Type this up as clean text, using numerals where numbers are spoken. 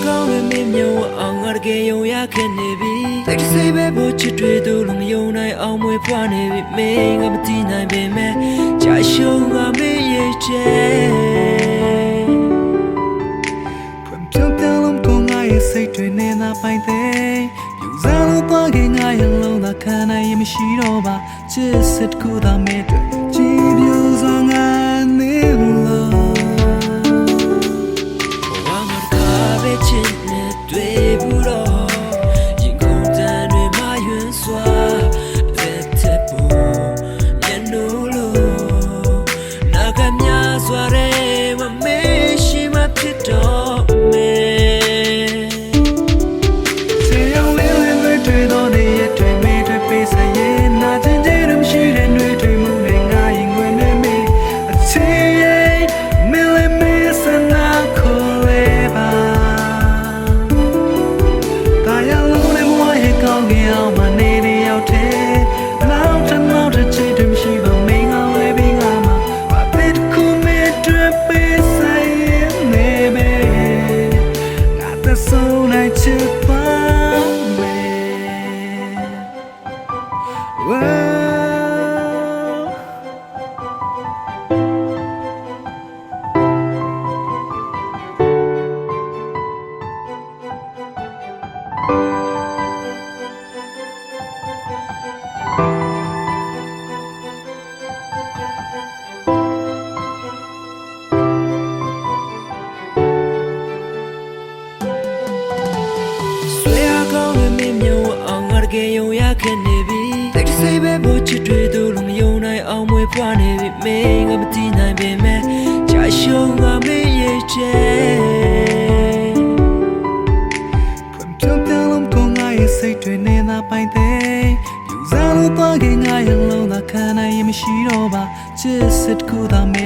ကောင်းပဲမင်းမျိုးအောင်ငါတကယ်ယုံရခဲ့နေပြီတိုက်တစ်စိတ်ပဲဖို့ချစ်တွေတို့လုံးမယုံနိုင်အောင်မွေဖွားနေပြီမင်းကမသိနိုင်ပေမဲ့ကြာရှုံးကမင်းရဲ့ချဲဖွင့်ပြုံးပြောင်းလုံးကိုငါရဲ့စိတ်တွေနဲ့သာပိုင်တဲ့ယူစားလို့သွားခဲ့ငါရဲ့လုံးသာခံနိုင်ရင်မရှိတော့ပါချစ်စစ်ကိုသာမဲ့တွေကြည်ပြူစွာငါနေလို့ချစ်နဲ့တွေ့ဘူးတော့ရင်ကုန်တန်တွေမယွန်းစွာတဲ့တဲ့ဖို့ညနိုးလို့နာကများစွာရဲမမေးရှိမဖြစ်တော့မေစေအောင်လေးလေးတွေ့တော့နေရတွေ့မေးတွေ့ပေးစရဲ့နာကျင်တဲ့မရှိတဲ့တွေတွေ့မှုနဲ့ငါရင်ဝင်နေမေးအချစ်ရဲ့မလေးမေးစနာခေါ်လေပါကောင်းကင်အောင်မနေနေရောက်တဲ့နောက်တစ်ချိန်တည်းမရှိပါမင်းကလည်းပြီးငါမှာဘာဖြစ်ခုမဲတွေ့ပေးဆိုင်နေပဲငါတဆုံးနိုင်ချစ်ပါမယ်ကယ်ယုံရခဲ့နေပြီတိုက်တစ်စိတ်ပဲဖို့ချစ်တွေတို့လုံးမယုံနိုင်အောင်မွေဖွားနေပြီမင်းကမသိနိုင်ပေမဲ့ကြာရှုံးကမင်းရဲ့ချဲဖွင့်ပြုံးပြောင်းလုံးကိုငါရဲ့စိတ်တွေနဲ့သာပိုင်တဲ့ယူစားလို့သွားခဲ့ငါရဲ့လုံးသာခံနိုင်ရင်မရှိတော့ပါချစ်စစ်ကိုသာမဲ